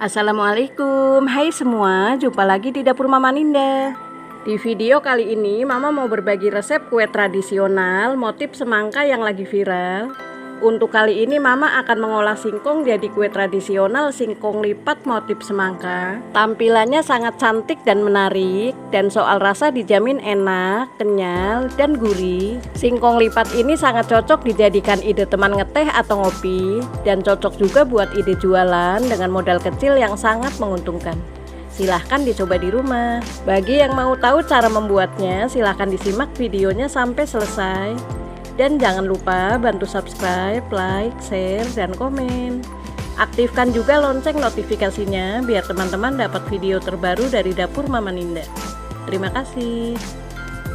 Assalamualaikum, hai semua, jumpa lagi di dapur Mama Ninda. Di video kali ini Mama mau berbagi resep kue tradisional motif semangka yang lagi viral. Untuk kali ini Mama akan mengolah singkong jadi kue tradisional singkong lipat motif semangka. Tampilannya sangat cantik dan menarik, dan soal rasa dijamin enak, kenyal, dan gurih. Singkong lipat ini sangat cocok dijadikan ide teman ngeteh atau ngopi, dan cocok juga buat ide jualan dengan modal kecil yang sangat menguntungkan. Silahkan dicoba di rumah. Bagi yang mau tahu cara membuatnya, silahkan disimak videonya sampai selesai. Dan jangan lupa bantu subscribe, like, share, dan komen. Aktifkan juga lonceng notifikasinya biar teman-teman dapat video terbaru dari dapur Mama Ninda. Terima kasih.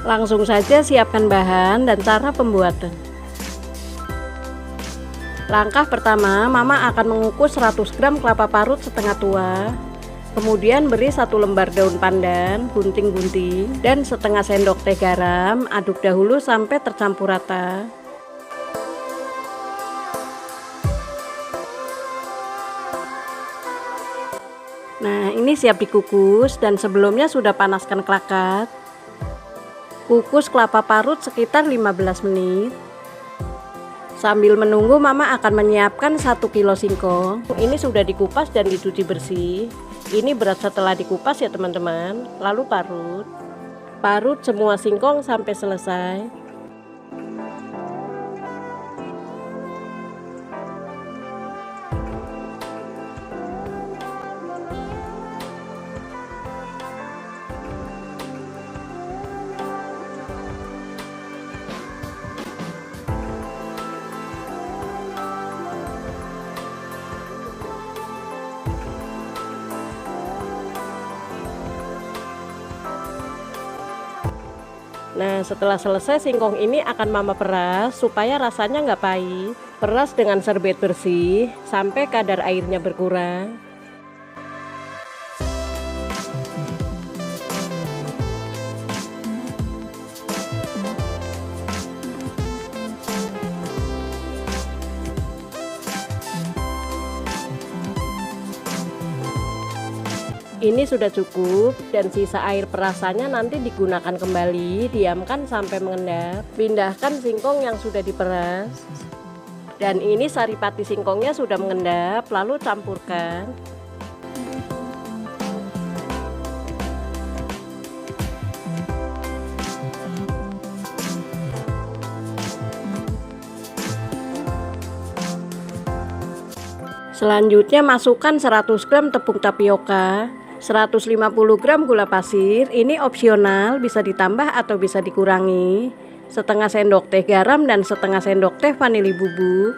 Langsung saja siapkan bahan dan cara pembuatan. Langkah pertama, Mama akan mengukus 100 gram kelapa parut setengah tua. Kemudian beri 1 lembar daun pandan, gunting-gunting, dan setengah sendok teh garam. Aduk dahulu sampai tercampur rata. Nah, ini siap dikukus dan sebelumnya sudah panaskan kelakat. Kukus kelapa parut sekitar 15 menit. Sambil menunggu, Mama akan menyiapkan 1 kilo singkong. Ini sudah dikupas dan dicuci bersih. Ini berat setelah dikupas ya teman-teman. Lalu parut semua singkong sampai selesai. Nah, setelah selesai singkong ini akan Mama peras supaya rasanya nggak pahit. Peras dengan serbet bersih sampai kadar airnya berkurang. Ini sudah cukup, dan sisa air perasannya nanti digunakan kembali. Diamkan sampai mengendap. Pindahkan singkong yang sudah diperas. Dan ini saripati singkongnya sudah mengendap, lalu campurkan. Selanjutnya masukkan 100 gram tepung tapioka, 150 gram gula pasir, ini opsional, bisa ditambah atau bisa dikurangi, setengah sendok teh garam dan setengah sendok teh vanili bubuk,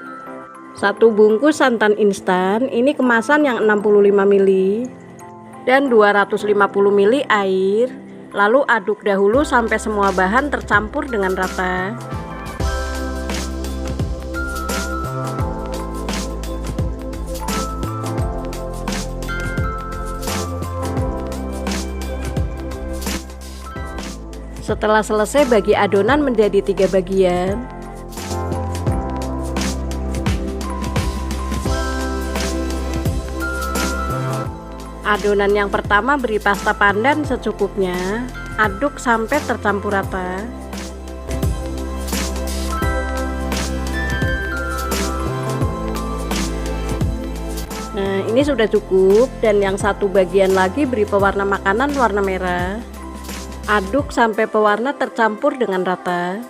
1 bungkus santan instan, ini kemasan yang 65 ml, dan 250 ml air. Lalu aduk dahulu sampai semua bahan tercampur dengan rata. Setelah selesai, bagi adonan menjadi 3 bagian. Adonan yang pertama beri pasta pandan secukupnya. Aduk sampai tercampur rata. Nah, ini sudah cukup, dan yang satu bagian lagi beri pewarna makanan warna merah. Aduk sampai pewarna tercampur dengan rata.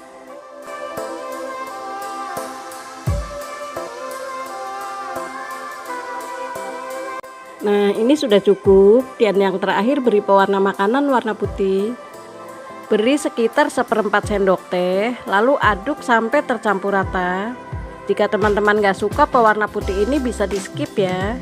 Nah, ini sudah cukup, dan yang terakhir beri pewarna makanan warna putih. Beri sekitar 1/4 sendok teh, lalu aduk sampai tercampur rata. Jika teman-teman gak suka pewarna putih ini bisa di skip ya.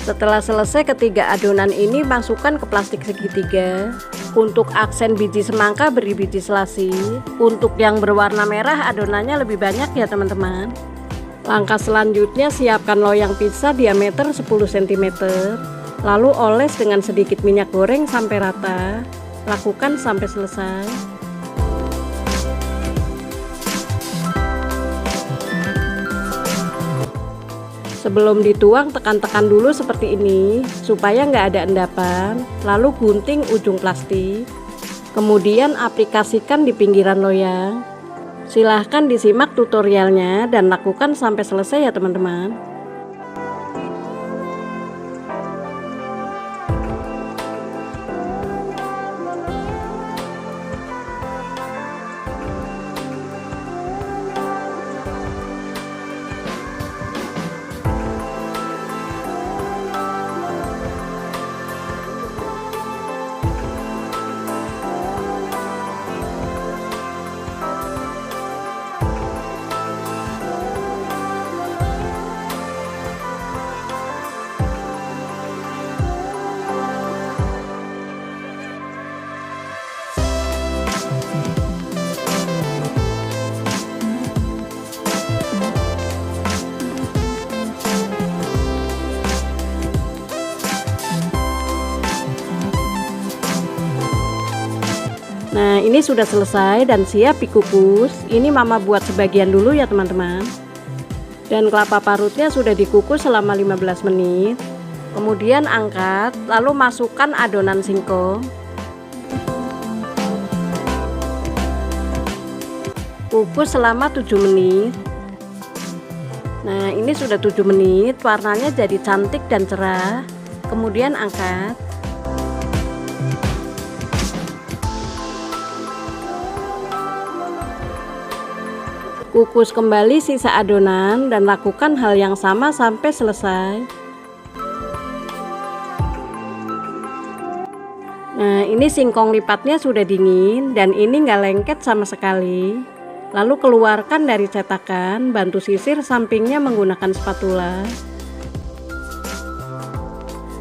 Setelah selesai, ketiga adonan ini masukkan ke plastik segitiga. Untuk aksen biji semangka beri biji selasi. Untuk yang berwarna merah adonannya lebih banyak ya teman-teman. Langkah selanjutnya, siapkan loyang pizza diameter 10 cm. Lalu oles dengan sedikit minyak goreng sampai rata. Lakukan sampai selesai. Sebelum dituang, tekan-tekan dulu seperti ini supaya nggak ada endapan, lalu gunting ujung plastik. Kemudian aplikasikan di pinggiran loyang. Silahkan disimak tutorialnya dan lakukan sampai selesai ya teman-teman. Nah, ini sudah selesai dan siap dikukus. Ini mama buat sebagian dulu ya teman-teman. Dan kelapa parutnya sudah dikukus selama 15 menit. Kemudian angkat, lalu masukkan adonan singkong. Kukus selama 7 menit. Nah, ini sudah 7 menit, warnanya jadi cantik dan cerah. Kemudian angkat. Kukus kembali sisa adonan dan lakukan hal yang sama sampai selesai. Nah, ini singkong lipatnya sudah dingin dan ini nggak lengket sama sekali. Lalu keluarkan dari cetakan, bantu sisir sampingnya menggunakan spatula.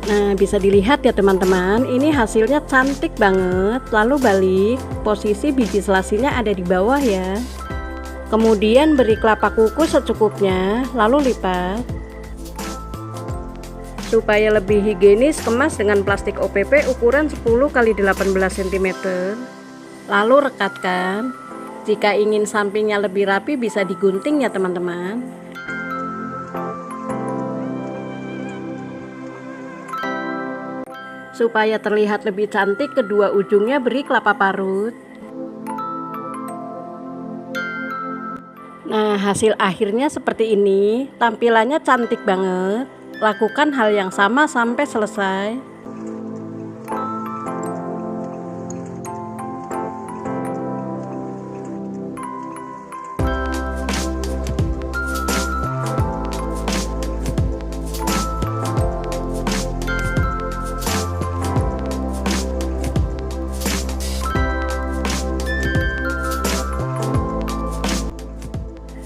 Nah, bisa dilihat ya teman-teman, ini hasilnya cantik banget. Lalu balik, posisi biji selasinya ada di bawah ya. Kemudian beri kelapa kukus secukupnya, lalu lipat. Supaya lebih higienis, kemas dengan plastik OPP ukuran 10 x 18 cm. Lalu rekatkan. Jika ingin sampingnya lebih rapi bisa digunting ya teman-teman. Supaya terlihat lebih cantik, kedua ujungnya beri kelapa parut. Nah, hasil akhirnya seperti ini, tampilannya cantik banget. Lakukan hal yang sama sampai selesai.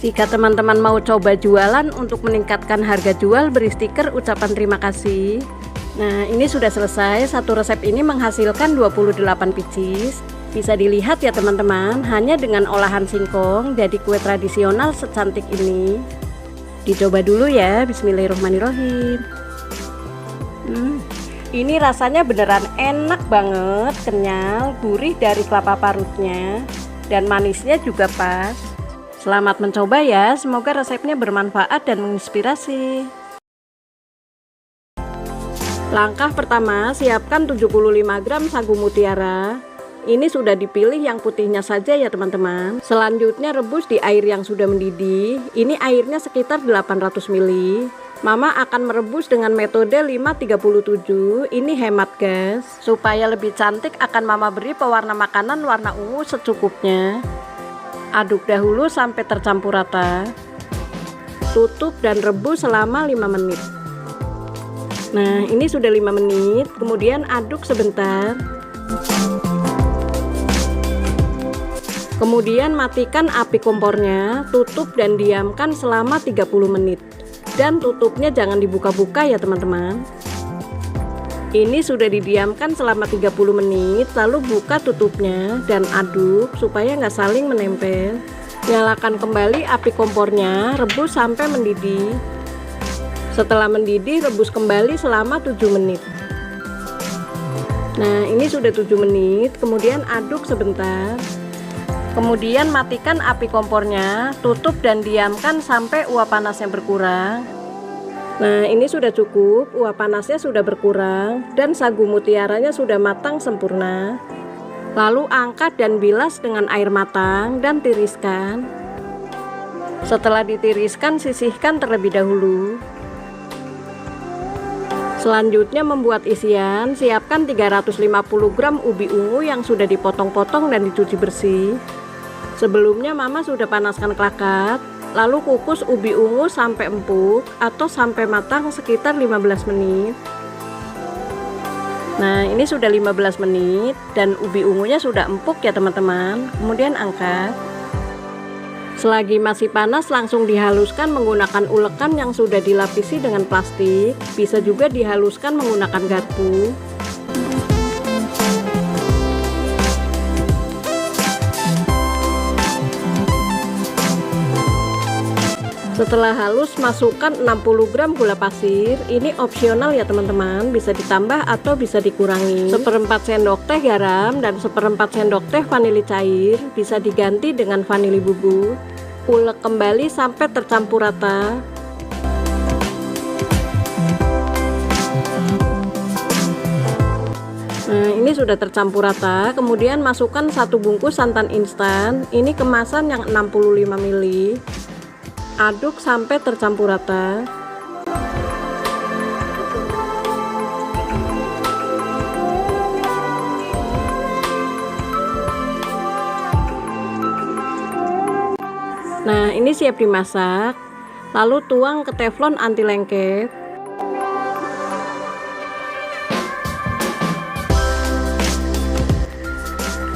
Jika teman-teman mau coba jualan untuk meningkatkan harga jual, beri stiker ucapan terima kasih. Nah, ini sudah selesai. Satu resep ini menghasilkan 28 pieces. Bisa dilihat ya teman-teman, hanya dengan olahan singkong jadi kue tradisional secantik ini. Dicoba dulu ya, bismillahirrahmanirrahim. Ini rasanya beneran enak banget, kenyal, gurih dari kelapa parutnya, dan manisnya juga pas. Selamat mencoba ya, semoga resepnya bermanfaat dan menginspirasi. Langkah pertama, siapkan 75 gram sagu mutiara. Ini sudah dipilih yang putihnya saja ya teman-teman. Selanjutnya rebus di air yang sudah mendidih. Ini airnya sekitar 800 ml. Mama akan merebus dengan metode 537. Ini hemat gas. Supaya lebih cantik akan mama beri pewarna makanan warna ungu secukupnya. Aduk dahulu sampai tercampur rata. Tutup dan rebus selama 5 menit. Nah, ini sudah 5 menit. Kemudian aduk sebentar. Kemudian matikan api kompornya, tutup dan diamkan selama 30 menit. Dan tutupnya jangan dibuka-buka ya teman-teman. Ini sudah didiamkan selama 30 menit, lalu buka tutupnya dan aduk supaya nggak saling menempel. Nyalakan kembali api kompornya, rebus sampai mendidih. Setelah mendidih, rebus kembali selama 7 menit. Nah, ini sudah 7 menit, kemudian aduk sebentar. Kemudian matikan api kompornya, tutup dan diamkan sampai uap panasnya berkurang. Nah, ini sudah cukup, uap panasnya sudah berkurang dan sagu mutiaranya sudah matang sempurna. Lalu angkat dan bilas dengan air matang dan tiriskan. Setelah ditiriskan, sisihkan terlebih dahulu. Selanjutnya membuat isian, siapkan 350 gram ubi ungu yang sudah dipotong-potong dan dicuci bersih. Sebelumnya mama sudah panaskan klakat, lalu kukus ubi ungu sampai empuk atau sampai matang sekitar 15 menit. Nah, ini sudah 15 menit dan ubi ungunya sudah empuk ya teman-teman. Kemudian angkat. Selagi masih panas, langsung dihaluskan menggunakan ulekan yang sudah dilapisi dengan plastik. Bisa juga dihaluskan menggunakan garpu. Setelah halus, masukkan 60 gram gula pasir. Ini opsional ya teman-teman, bisa ditambah atau bisa dikurangi. 1/4 sendok teh garam dan 1/4 sendok teh vanili cair. Bisa diganti dengan vanili bubuk. Ulek kembali sampai tercampur rata. Nah, ini sudah tercampur rata. Kemudian masukkan 1 bungkus santan instan. Ini kemasan yang 65 ml. Aduk sampai tercampur rata. Nah, ini siap dimasak. Lalu tuang ke teflon anti lengket.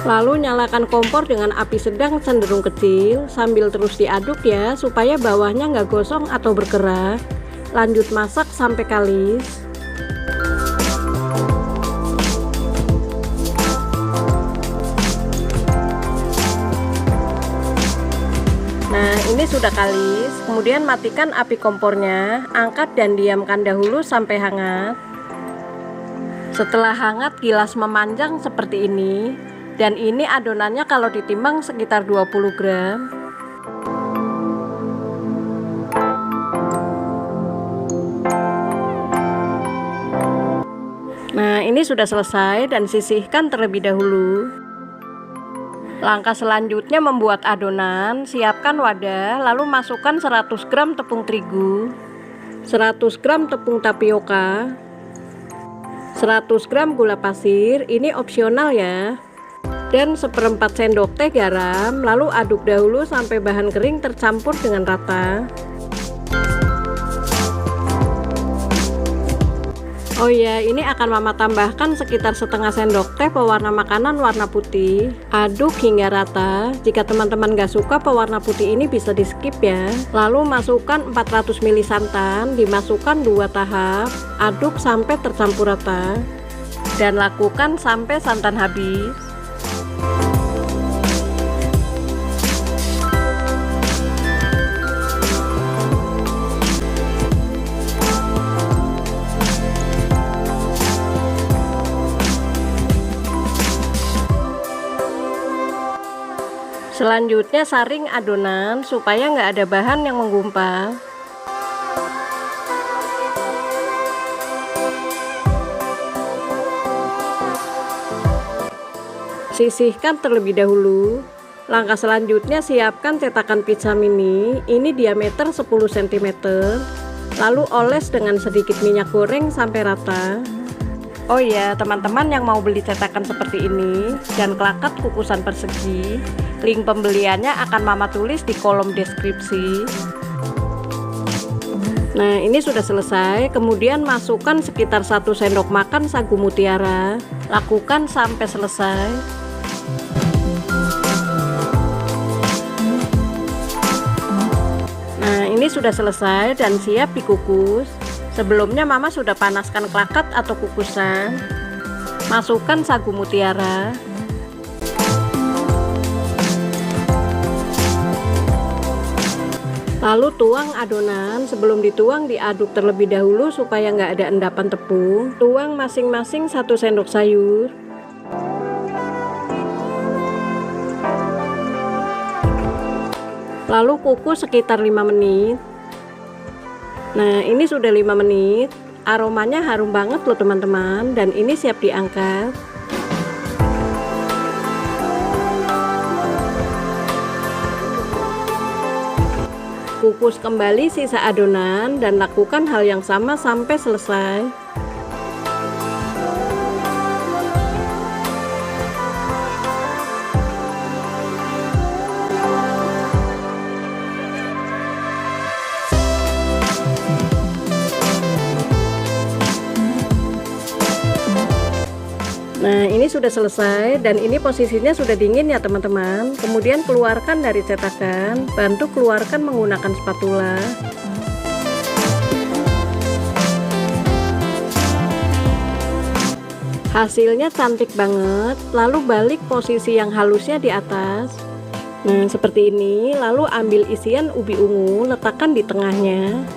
Lalu nyalakan kompor dengan api sedang cenderung kecil, sambil terus diaduk ya, supaya bawahnya nggak gosong atau berkerak. Lanjut masak sampai kalis. Nah, ini sudah kalis. Kemudian matikan api kompornya, angkat dan diamkan dahulu sampai hangat. Setelah hangat, gilas memanjang seperti ini. Dan ini adonannya kalau ditimbang sekitar 20 gram. Nah, ini sudah selesai dan sisihkan terlebih dahulu. Langkah selanjutnya membuat adonan. Siapkan wadah, lalu masukkan 100 gram tepung terigu, 100 gram tepung tapioka, 100 gram gula pasir, ini opsional ya, dan 1/4 sendok teh garam. Lalu aduk dahulu sampai bahan kering tercampur dengan rata. Oh ya, ini akan mama tambahkan sekitar setengah sendok teh pewarna makanan warna putih. Aduk hingga rata. Jika teman-teman gak suka pewarna putih ini bisa di skip ya. Lalu masukkan 400 ml santan, dimasukkan 2 tahap. Aduk sampai tercampur rata dan lakukan sampai santan habis. Selanjutnya saring adonan supaya nggak ada bahan yang menggumpal. Sisihkan terlebih dahulu. Langkah selanjutnya siapkan cetakan pizza mini. Ini diameter 10 cm. Lalu oles dengan sedikit minyak goreng sampai rata. Oh ya, teman-teman yang mau beli cetakan seperti ini dan klakat kukusan persegi, link pembeliannya akan mama tulis di kolom deskripsi. Nah, ini sudah selesai. Kemudian masukkan sekitar 1 sendok makan sagu mutiara. Lakukan sampai selesai. Nah, ini sudah selesai dan siap dikukus. Sebelumnya mama sudah panaskan klakat atau kukusan. Masukkan sagu mutiara. Lalu tuang adonan. Sebelum dituang diaduk terlebih dahulu supaya nggak ada endapan tepung. Tuang masing-masing 1 sendok sayur. Lalu kukus sekitar 5 menit. Nah, ini sudah 5 menit. Aromanya harum banget loh teman-teman, dan ini siap diangkat. Kukus kembali sisa adonan dan lakukan hal yang sama sampai selesai. Nah, ini sudah selesai dan ini posisinya sudah dingin ya teman-teman. Kemudian keluarkan dari cetakan, bantu keluarkan menggunakan spatula. Hasilnya cantik banget. Lalu balik posisi yang halusnya di atas. Nah, seperti ini. Lalu ambil isian ubi ungu, letakkan di tengahnya.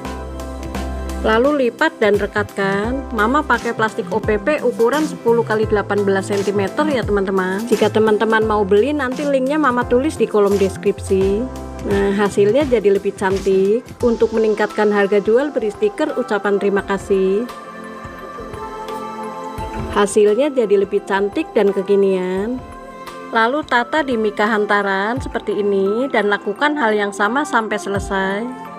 Lalu lipat dan rekatkan. Mama pakai plastik OPP ukuran 10x18 cm ya teman-teman. Jika teman-teman mau beli, nanti linknya Mama tulis di kolom deskripsi. Nah, hasilnya jadi lebih cantik. Untuk meningkatkan harga jual, beri stiker ucapan terima kasih. Hasilnya jadi lebih cantik dan kekinian. Lalu tata di mika hantaran seperti ini dan lakukan hal yang sama sampai selesai.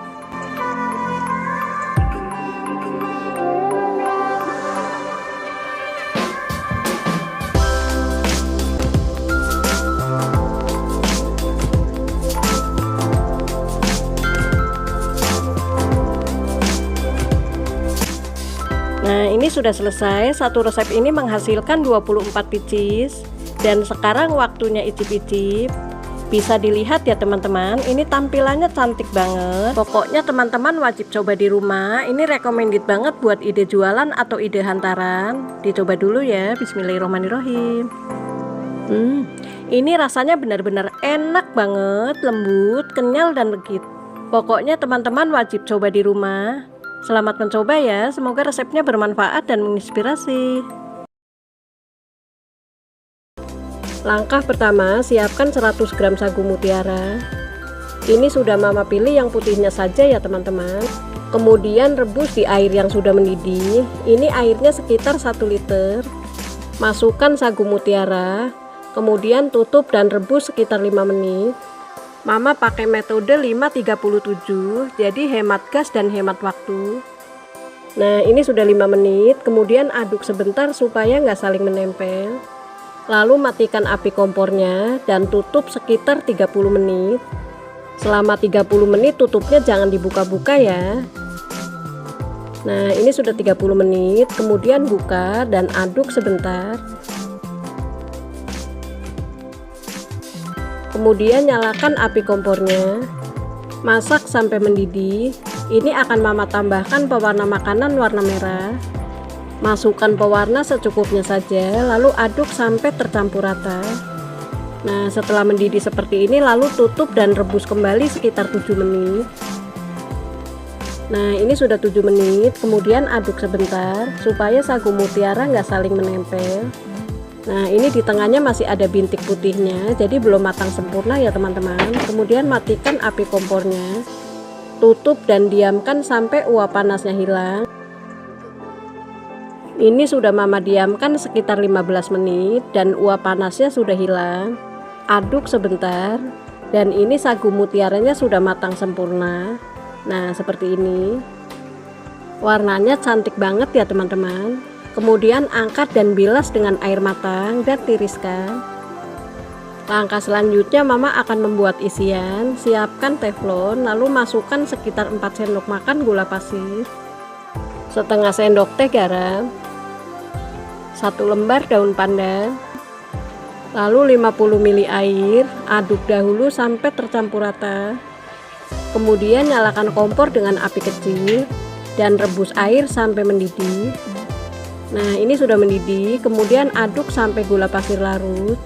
Nah, ini sudah selesai. Satu resep ini menghasilkan 24 pieces. Dan sekarang waktunya icip-icip. Bisa dilihat ya teman-teman, ini tampilannya cantik banget. Pokoknya teman-teman wajib coba di rumah. Ini recommended banget buat ide jualan atau ide hantaran. Dicoba dulu ya. Bismillahirrahmanirrahim. Ini rasanya benar-benar enak banget, lembut, kenyal dan legit. Pokoknya teman-teman wajib coba di rumah. Selamat mencoba ya, semoga resepnya bermanfaat dan menginspirasi. Langkah pertama, siapkan 100 gram sagu mutiara. Ini sudah Mama pilih yang putihnya saja ya teman-teman. Kemudian rebus di air yang sudah mendidih. Ini airnya sekitar 1 liter. Masukkan sagu mutiara, kemudian tutup dan rebus sekitar 5 menit. Mama pakai metode 5-37, jadi hemat gas dan hemat waktu. Nah, ini sudah 5 menit, kemudian aduk sebentar supaya nggak saling menempel. Lalu matikan api kompornya dan tutup sekitar 30 menit. Selama 30 menit tutupnya jangan dibuka-buka ya. Nah, ini sudah 30 menit, kemudian buka dan aduk sebentar. Kemudian nyalakan api kompornya. Masak sampai mendidih. Ini akan Mama tambahkan pewarna makanan warna merah. Masukkan pewarna secukupnya saja, lalu aduk sampai tercampur rata. Nah, setelah mendidih seperti ini, lalu tutup dan rebus kembali sekitar 7 menit. Nah, ini sudah 7 menit, kemudian aduk sebentar supaya sagu mutiara nggak saling menempel. Nah, ini di tengahnya masih ada bintik putihnya, jadi belum matang sempurna ya teman-teman. Kemudian matikan api kompornya, tutup dan diamkan sampai uap panasnya hilang. Ini sudah Mama diamkan sekitar 15 menit dan uap panasnya sudah hilang. Aduk sebentar, dan ini sagu mutiaranya sudah matang sempurna. Nah, seperti ini. Warnanya cantik banget ya teman-teman. Kemudian angkat dan bilas dengan air matang dan tiriskan. Langkah selanjutnya Mama akan membuat isian. Siapkan teflon, lalu masukkan sekitar 4 sendok makan gula pasir, setengah sendok teh garam, 1 lembar daun pandan, lalu 50 ml air. Aduk dahulu sampai tercampur rata. Kemudian nyalakan kompor dengan api kecil dan rebus air sampai mendidih. Nah, ini sudah mendidih, kemudian aduk sampai gula pasir larut.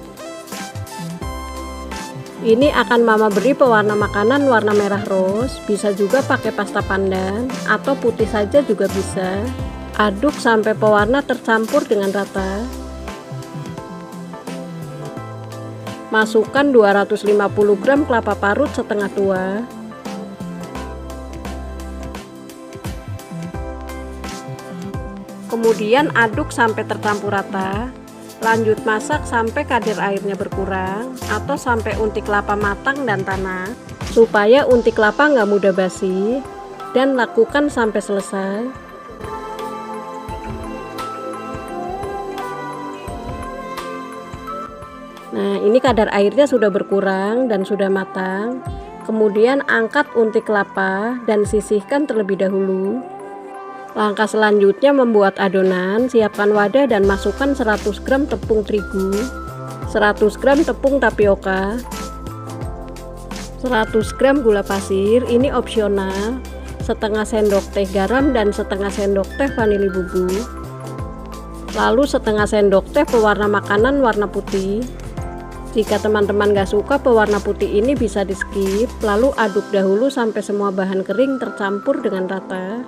Ini akan Mama beri pewarna makanan warna merah rose, bisa juga pakai pasta pandan atau putih saja juga bisa. Aduk sampai pewarna tercampur dengan rata. Masukkan 250 gram kelapa parut setengah tua. Kemudian aduk sampai tercampur rata. Lanjut masak sampai kadar airnya berkurang atau sampai unti kelapa matang dan tanah, supaya unti kelapa nggak mudah basi, dan lakukan sampai selesai. Nah, ini kadar airnya sudah berkurang dan sudah matang. Kemudian angkat unti kelapa dan sisihkan terlebih dahulu. Langkah selanjutnya membuat adonan. Siapkan wadah dan masukkan 100 gram tepung terigu, 100 gram tepung tapioka, 100 gram gula pasir, ini opsional, setengah sendok teh garam dan setengah sendok teh vanili bubuk, lalu setengah sendok teh pewarna makanan warna putih. Jika teman-teman gak suka pewarna putih ini bisa di skip. Lalu aduk dahulu sampai semua bahan kering tercampur dengan rata.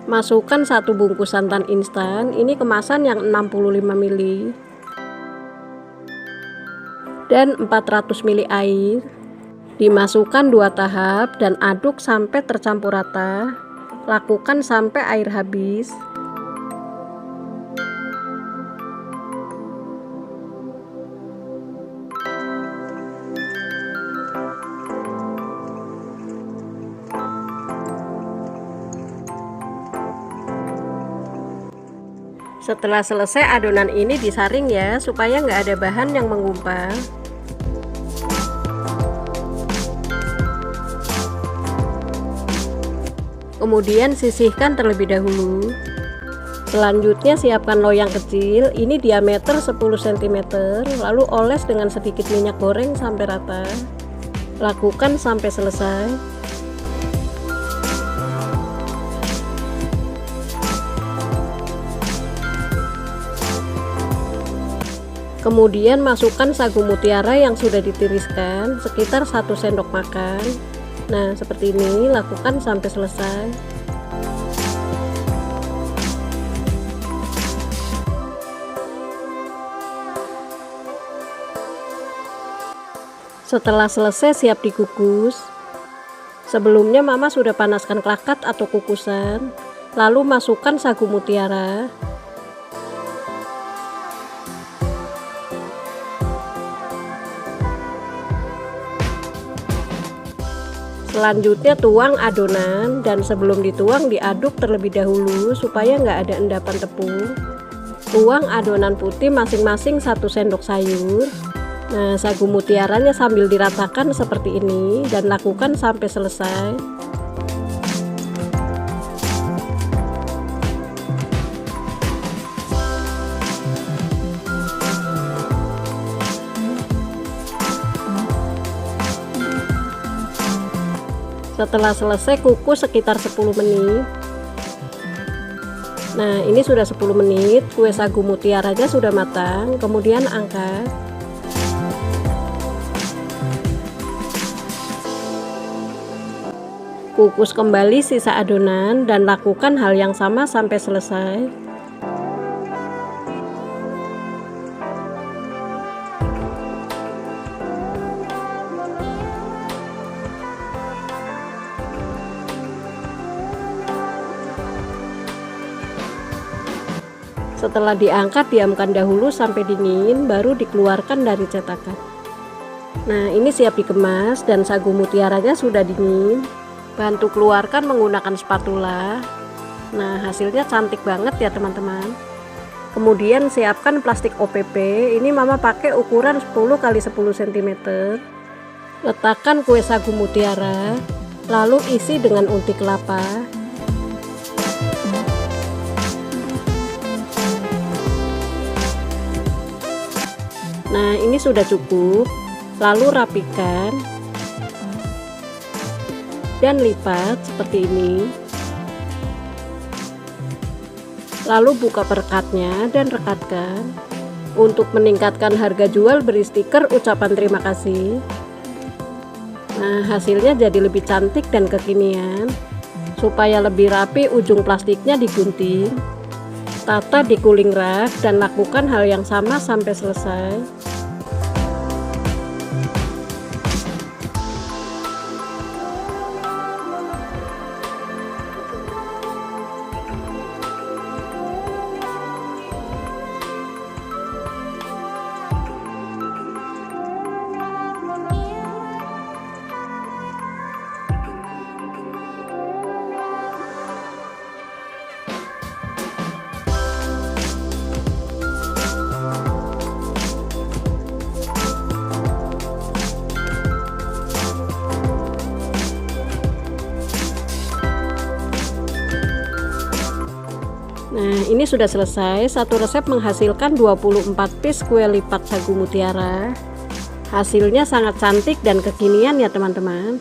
Masukkan 1 bungkus santan instan, ini kemasan yang 65 ml, dan 400 ml air. Dimasukkan 2 tahap dan aduk sampai tercampur rata. Lakukan sampai air habis. Setelah selesai adonan ini disaring ya, supaya nggak ada bahan yang menggumpal. Kemudian sisihkan terlebih dahulu. Selanjutnya siapkan loyang kecil, ini diameter 10 cm, lalu oles dengan sedikit minyak goreng sampai rata. Lakukan sampai selesai. Kemudian masukkan sagu mutiara yang sudah ditiriskan sekitar 1 sendok makan. Nah, seperti ini, lakukan sampai selesai. Setelah selesai siap dikukus. Sebelumnya mama sudah panaskan klakat atau kukusan, lalu masukkan sagu mutiara. Selanjutnya tuang adonan, dan sebelum dituang diaduk terlebih dahulu supaya nggak ada endapan tepung. Tuang adonan putih masing-masing 1 sendok sayur. Nah, sagu mutiaranya sambil diratakan seperti ini dan lakukan sampai selesai. Setelah selesai kukus sekitar 10 menit. Nah, ini sudah 10 menit, kue sagu mutiaranya sudah matang. Kemudian angkat. Kukus kembali sisa adonan dan lakukan hal yang sama sampai selesai. Setelah diangkat, diamkan dahulu sampai dingin, baru dikeluarkan dari cetakan. Nah, ini siap dikemas dan sagu mutiaranya sudah dingin. Bantu keluarkan menggunakan spatula. Nah, hasilnya cantik banget ya teman-teman. Kemudian siapkan plastik OPP. Ini mama pakai ukuran 10 x 10 cm. Letakkan kue sagu mutiara, lalu isi dengan unti kelapa. Nah, ini sudah cukup. Lalu rapikan dan lipat seperti ini. Lalu buka perekatnya dan rekatkan. Untuk meningkatkan harga jual, beri stiker ucapan terima kasih. Nah, hasilnya jadi lebih cantik dan kekinian. Supaya lebih rapi, ujung plastiknya digunting. Tata di cooling rack dan lakukan hal yang sama sampai selesai. sudah selesai. Satu resep menghasilkan 24 piece kue lipat sagu mutiara. Hasilnya sangat cantik dan kekinian ya teman-teman.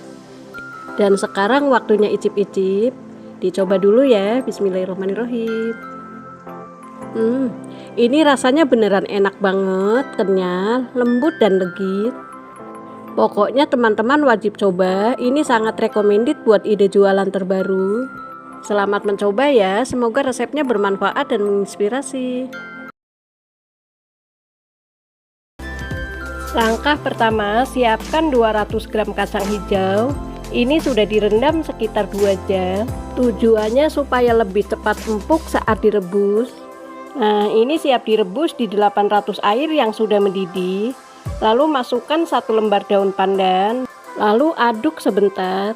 Dan sekarang waktunya icip-icip. Dicoba dulu ya. Bismillahirrahmanirrahim. Ini rasanya beneran enak banget, kenyal, lembut dan legit. Pokoknya teman-teman wajib coba, ini sangat recommended buat ide jualan terbaru. Selamat mencoba ya, semoga resepnya bermanfaat dan menginspirasi. Langkah pertama, siapkan 200 gram kacang hijau. Ini sudah direndam sekitar 2 jam. Tujuannya supaya lebih cepat empuk saat direbus. Nah, ini siap direbus di 800 air yang sudah mendidih. Lalu masukkan 1 lembar daun pandan, lalu aduk sebentar.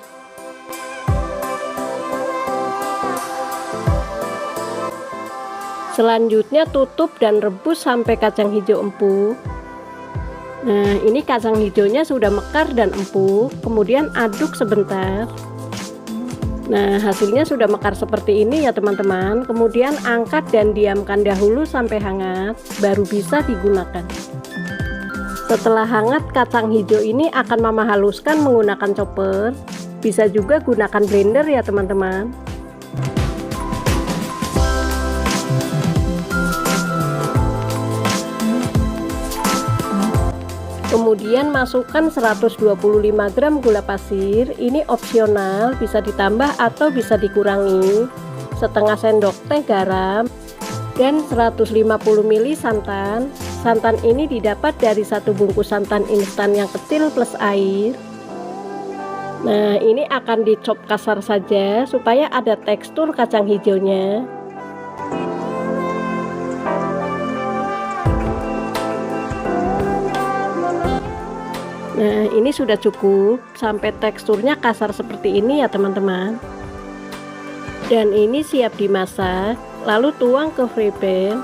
Selanjutnya tutup dan rebus sampai kacang hijau empuk. Nah, ini kacang hijaunya sudah mekar dan empuk, kemudian aduk sebentar. Nah, hasilnya sudah mekar seperti ini ya teman-teman. Kemudian angkat dan diamkan dahulu sampai hangat, baru bisa digunakan. Setelah hangat, kacang hijau ini akan mama haluskan menggunakan chopper. Bisa juga gunakan blender ya teman-teman. Kemudian masukkan 125 gram gula pasir. Ini opsional, bisa ditambah atau bisa dikurangi. Setengah sendok teh garam dan 150 ml santan. Santan ini didapat dari 1 bungkus santan instan yang kecil plus air. Nah, ini akan dicop kasar saja supaya ada tekstur kacang hijaunya. Nah, ini sudah cukup sampai teksturnya kasar seperti ini ya teman-teman. Dan ini siap dimasak, lalu tuang ke frypan.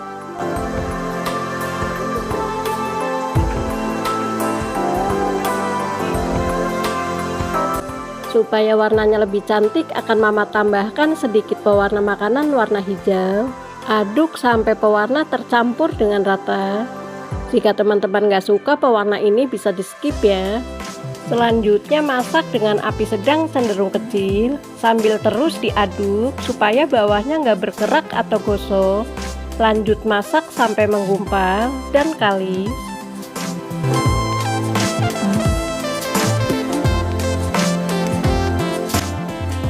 Supaya warnanya lebih cantik, akan mama tambahkan sedikit pewarna makanan warna hijau. Aduk sampai pewarna tercampur dengan rata. Jika teman-teman gak suka pewarna ini, bisa di skip ya. Selanjutnya masak dengan api sedang cenderung kecil, sambil terus diaduk supaya bawahnya gak bergerak atau gosong. Lanjut masak sampai menggumpal dan kalis.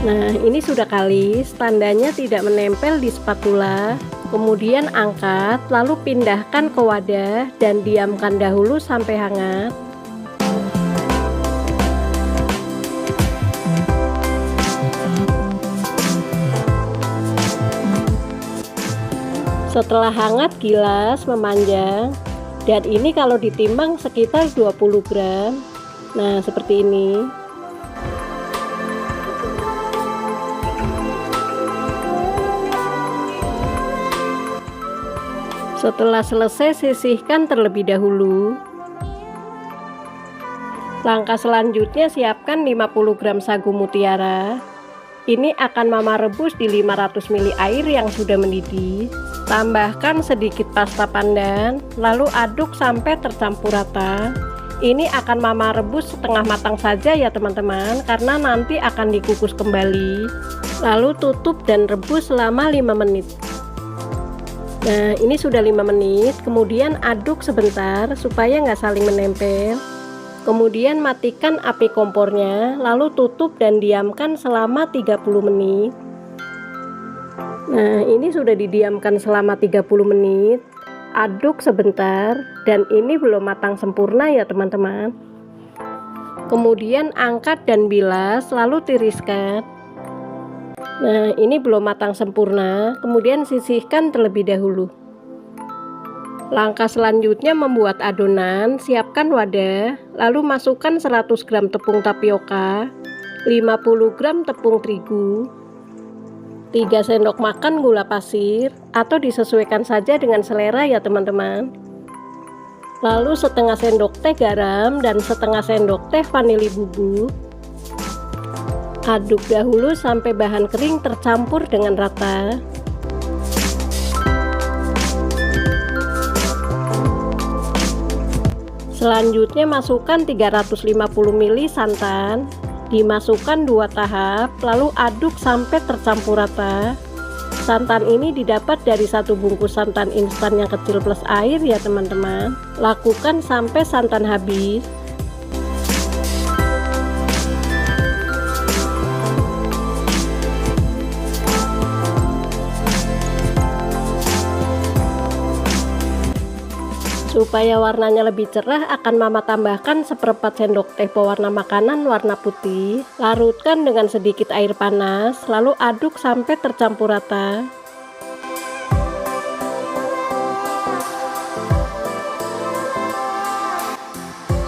Nah, ini sudah kalis, tandanya tidak menempel di spatula. Kemudian angkat, lalu pindahkan ke wadah dan diamkan dahulu sampai hangat. Setelah hangat, gilas memanjang, dan ini kalau ditimbang sekitar 20 gram. Nah, seperti ini. Setelah selesai, sisihkan terlebih dahulu. Langkah selanjutnya, siapkan 50 gram sagu mutiara. Ini akan mama rebus di 500 ml air yang sudah mendidih. Tambahkan sedikit pasta pandan, lalu aduk sampai tercampur rata. Ini akan mama rebus setengah matang saja ya teman-teman, karena nanti akan dikukus kembali. Lalu tutup dan rebus selama 5 menit. Nah, ini sudah 5 menit, kemudian aduk sebentar supaya nggak saling menempel. Kemudian matikan api kompornya, lalu tutup dan diamkan selama 30 menit. Nah, ini sudah didiamkan selama 30 menit. Aduk sebentar, dan ini belum matang sempurna ya teman-teman. Kemudian angkat dan bilas, lalu tiriskan. Nah, ini belum matang sempurna, kemudian sisihkan terlebih dahulu. Langkah selanjutnya membuat adonan. Siapkan wadah, lalu masukkan 100 gram tepung tapioka, 50 gram tepung terigu, 3 sendok makan gula pasir, atau disesuaikan saja dengan selera ya teman-teman. Lalu setengah sendok teh garam dan setengah sendok teh vanili bubuk. Aduk dahulu sampai bahan kering tercampur dengan rata. Selanjutnya masukkan 350 ml santan, dimasukkan 2 tahap, lalu aduk sampai tercampur rata. Santan ini didapat dari 1 bungkus santan instan yang kecil plus air ya teman-teman. Lakukan sampai santan habis. Supaya warnanya lebih cerah, akan mama tambahkan 1/4 sendok teh pewarna makanan warna putih. Larutkan dengan sedikit air panas, lalu aduk sampai tercampur rata.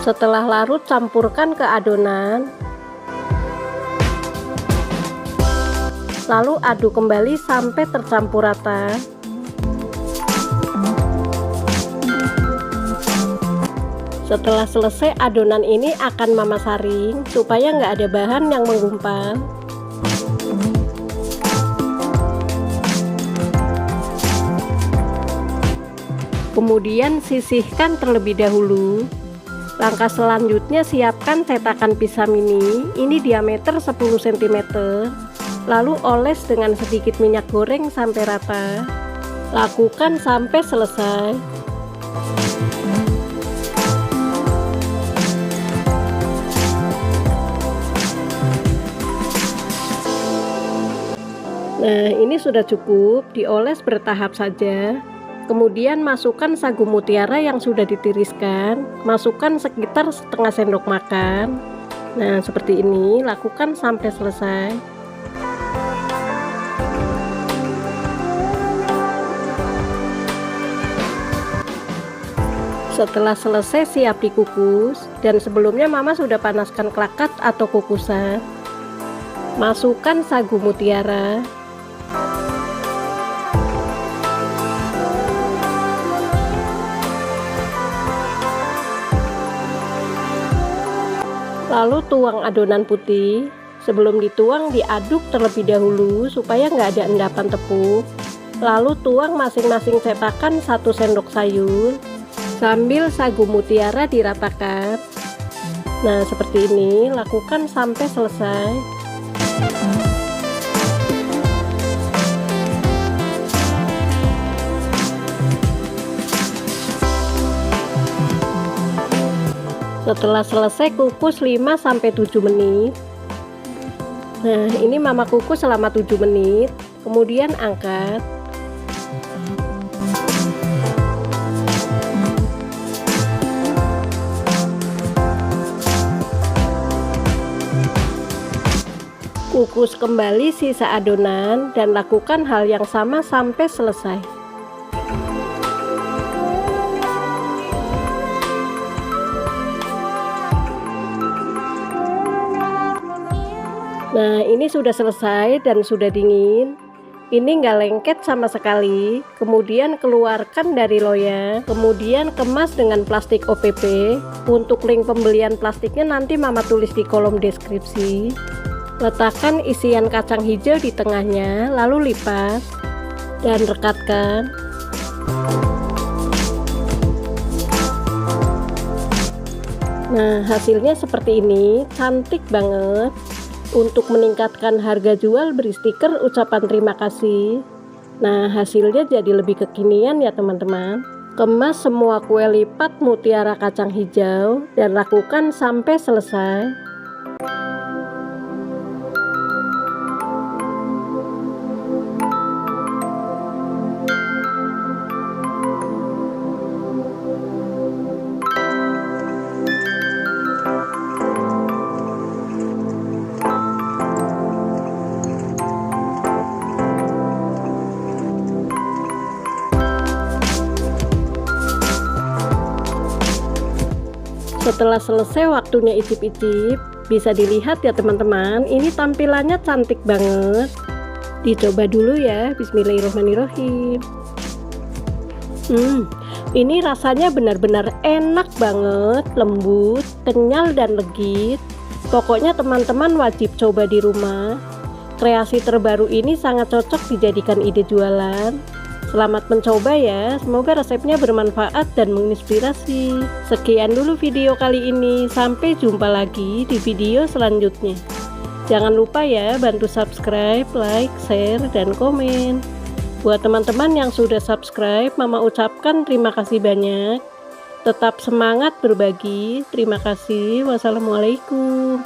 Setelah larut, campurkan ke adonan. Lalu aduk kembali sampai tercampur rata. Setelah selesai, adonan ini akan mama saring supaya nggak ada bahan yang menggumpal. Kemudian sisihkan terlebih dahulu. Langkah selanjutnya, siapkan cetakan pizza mini, ini diameter 10 cm. Lalu oles dengan sedikit minyak goreng sampai rata. Lakukan sampai selesai. Nah, ini sudah cukup, dioles bertahap saja. Kemudian masukkan sagu mutiara yang sudah ditiriskan, masukkan sekitar setengah sendok makan. Nah, seperti ini, lakukan sampai selesai. Setelah selesai, siap dikukus, dan sebelumnya mama sudah panaskan klakat atau kukusan. Masukkan sagu mutiara. Lalu tuang adonan putih. Sebelum dituang, diaduk terlebih dahulu supaya nggak ada endapan tepung. Lalu tuang masing-masing cetakan 1 sendok sayur sambil sagu mutiara diratakan. Nah, seperti ini, lakukan sampai selesai. Setelah selesai, kukus 5-7 menit. Nah, ini mama kukus selama 7 menit, kemudian angkat. Kukus kembali sisa adonan dan lakukan hal yang sama sampai selesai. Nah, ini sudah selesai dan sudah dingin. Ini nggak lengket sama sekali. Kemudian keluarkan dari loyang. Kemudian kemas dengan plastik OPP. Untuk link pembelian plastiknya nanti mama tulis di kolom deskripsi. Letakkan isian kacang hijau di tengahnya, lalu lipat dan rekatkan. Nah, hasilnya seperti ini, cantik banget. Untuk meningkatkan harga jual, beri stiker ucapan terima kasih. Nah, hasilnya jadi lebih kekinian ya teman-teman. Kemas semua kue lipat mutiara kacang hijau dan lakukan sampai selesai. Setelah selesai, waktunya icip-icip. Bisa dilihat ya teman-teman, ini tampilannya cantik banget. Dicoba dulu ya. Bismillahirrahmanirrahim. Ini rasanya benar-benar enak banget, lembut, kenyal dan legit. Pokoknya teman-teman wajib coba di rumah. Kreasi terbaru ini sangat cocok dijadikan ide jualan. Selamat mencoba ya, semoga resepnya bermanfaat dan menginspirasi. Sekian dulu video kali ini, sampai jumpa lagi di video selanjutnya. Jangan lupa ya bantu subscribe, like, share, dan komen. Buat teman-teman yang sudah subscribe, Mama ucapkan terima kasih banyak. Tetap semangat berbagi. Terima kasih. Wassalamualaikum.